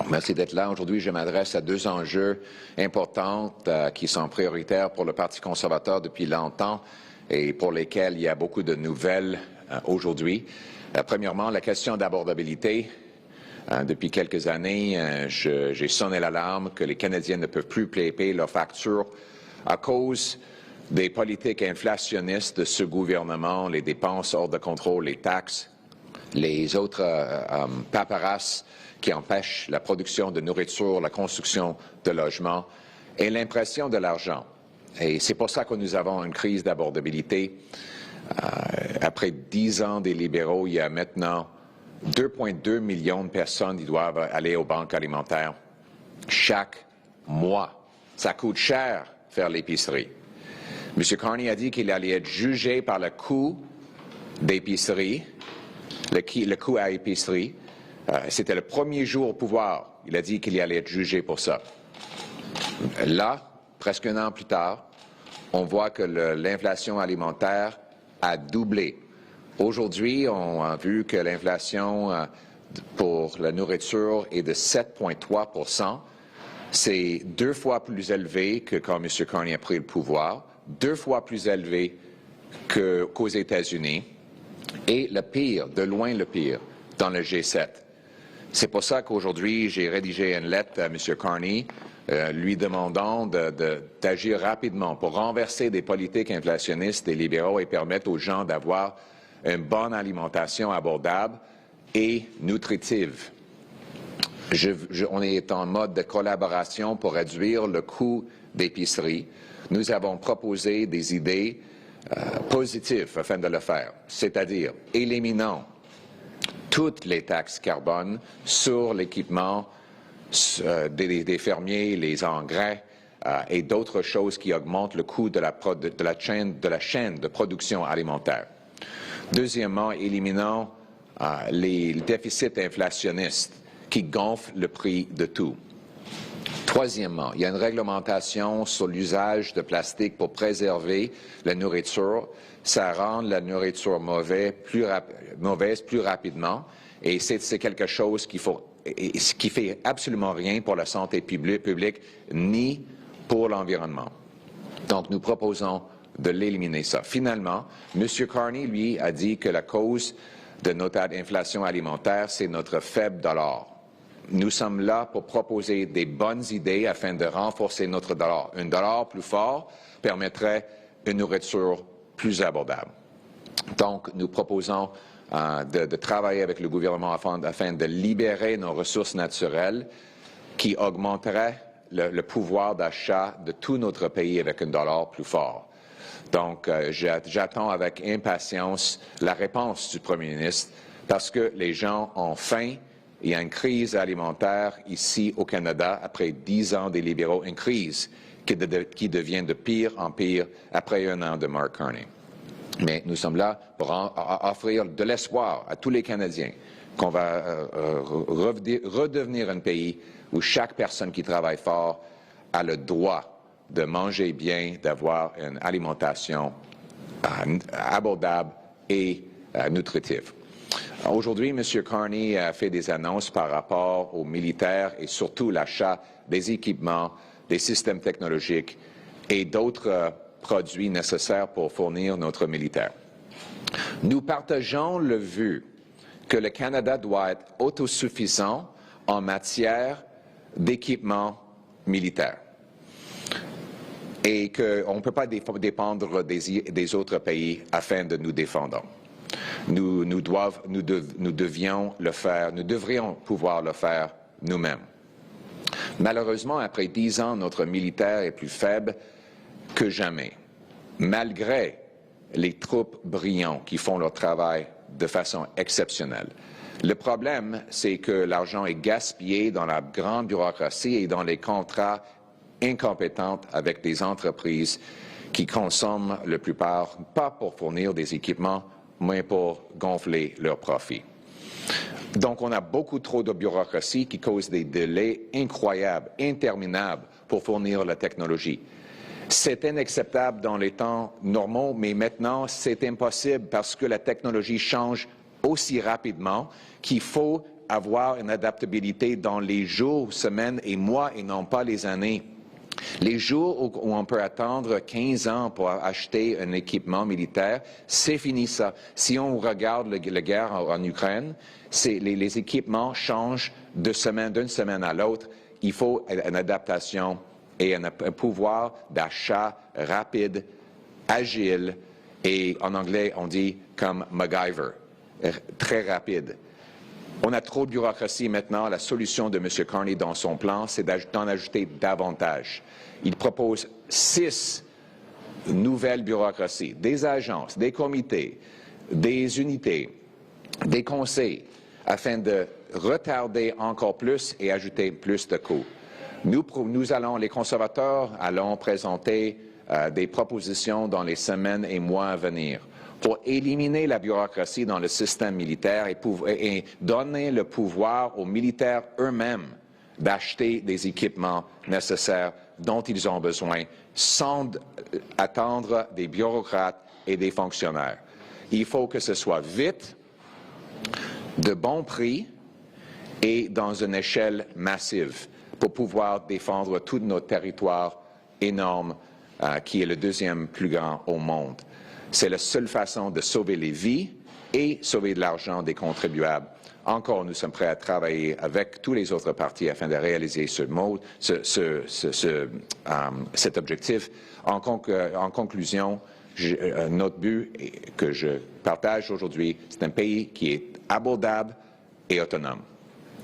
Merci d'être là. Aujourd'hui, je m'adresse à deux enjeux importants qui sont prioritaires pour le Parti conservateur depuis longtemps et pour lesquels il y a beaucoup de nouvelles aujourd'hui. Premièrement, la question d'abordabilité. Depuis quelques années, j'ai sonné l'alarme que les Canadiens ne peuvent plus payer leurs factures à cause des politiques inflationnistes de ce gouvernement, les dépenses hors de contrôle, les taxes, les autres paperasses qui empêchent la production de nourriture, la construction de logements et l'impression de l'argent. Et c'est pour ça que nous avons une crise d'abordabilité. Après 10 ans des libéraux, il y a maintenant 2,2 millions de personnes qui doivent aller aux banques alimentaires chaque mois. Ça coûte cher faire l'épicerie. M. Carney a dit qu'il allait être jugé par le coût d'épicerie, le coût à épicerie. C'était le premier jour au pouvoir. Il a dit qu'il allait être jugé pour ça. Là, presque un an plus tard, on voit que l'inflation alimentaire a doublé. Aujourd'hui, on a vu que l'inflation pour la nourriture est de 7,3 %. C'est 2 fois plus élevé que quand M. Carney a pris le pouvoir, 2 fois plus élevé qu'aux États-Unis, et le pire, de loin le pire, dans le G7. C'est pour ça qu'aujourd'hui, j'ai rédigé une lettre à M. Carney lui demandant d'agir rapidement pour renverser des politiques inflationnistes des libéraux et permettre aux gens d'avoir une bonne alimentation abordable et nutritive. On est en mode de collaboration pour réduire le coût d'épicerie. Nous avons proposé des idées positives afin de le faire, c'est-à-dire éliminant toutes les taxes carbone sur l'équipement des fermiers, les engrais et d'autres choses qui augmentent le coût de la chaîne de production alimentaire. Deuxièmement, éliminant les déficits inflationnistes qui gonflent le prix de tout. Troisièmement, il y a une réglementation sur l'usage de plastique pour préserver la nourriture. Ça rend la nourriture mauvaise plus rapidement et c'est quelque chose qui fait absolument rien pour la santé publique ni pour l'environnement. Donc, nous proposons de l'éliminer ça. Finalement, M. Carney, lui, a dit que la cause de notre inflation alimentaire, c'est notre faible dollar. Nous sommes là pour proposer des bonnes idées afin de renforcer notre dollar. Un dollar plus fort permettrait une nourriture plus abordable. Donc, nous proposons de travailler avec le gouvernement afin de libérer nos ressources naturelles qui augmenteraient le pouvoir d'achat de tout notre pays avec un dollar plus fort. Donc, j'attends avec impatience la réponse du premier ministre parce que les gens ont faim. Il y a une crise alimentaire ici au Canada après 10 ans des libéraux, une crise qui devient de pire en pire après un an de Mark Carney. Mais nous sommes là pour offrir de l'espoir à tous les Canadiens qu'on va redevenir un pays où chaque personne qui travaille fort a le droit de manger bien, d'avoir une alimentation abordable et nutritive. Aujourd'hui, M. Carney a fait des annonces par rapport aux militaires et surtout l'achat des équipements, des systèmes technologiques et d'autres produits nécessaires pour fournir notre militaire. Nous partageons le vue que le Canada doit être autosuffisant en matière d'équipement militaire et qu'on ne peut pas dépendre des autres pays afin de nous défendre. Nous devions le faire, nous devrions pouvoir le faire nous-mêmes. Malheureusement, après 10 ans, notre militaire est plus faible que jamais, malgré les troupes brillantes qui font leur travail de façon exceptionnelle. Le problème, c'est que l'argent est gaspillé dans la grande bureaucratie et dans les contrats incompétents avec des entreprises qui consomment la plupart, pas pour fournir des équipements, mais pour gonfler leurs profits. Donc, on a beaucoup trop de bureaucratie qui cause des délais incroyables, interminables pour fournir la technologie. C'est inacceptable dans les temps normaux, mais maintenant, c'est impossible parce que la technologie change aussi rapidement qu'il faut avoir une adaptabilité dans les jours, semaines et mois et non pas les années. Les jours où on peut attendre 15 ans pour acheter un équipement militaire, c'est fini ça. Si on regarde la guerre en Ukraine, les équipements changent d'une semaine à l'autre. Il faut une adaptation et un pouvoir d'achat rapide, agile et en anglais on dit comme MacGyver, très rapide. On a trop de bureaucratie maintenant. La solution de M. Carney dans son plan, c'est d'en ajouter davantage. Il propose 6 nouvelles bureaucraties, des agences, des comités, des unités, des conseils, afin de retarder encore plus et ajouter plus de coûts. Les conservateurs allons présenter des propositions dans les semaines et mois à venir pour éliminer la bureaucratie dans le système militaire et donner le pouvoir aux militaires eux-mêmes d'acheter des équipements nécessaires dont ils ont besoin sans attendre des bureaucrates et des fonctionnaires. Il faut que ce soit vite, de bon prix et dans une échelle massive pour pouvoir défendre tout notre territoire énorme qui est le deuxième plus grand au monde. C'est la seule façon de sauver les vies et sauver de l'argent des contribuables. Encore, nous sommes prêts à travailler avec tous les autres partis afin de réaliser cet objectif. En conclusion, notre but que je partage aujourd'hui, c'est un pays qui est abordable et autonome.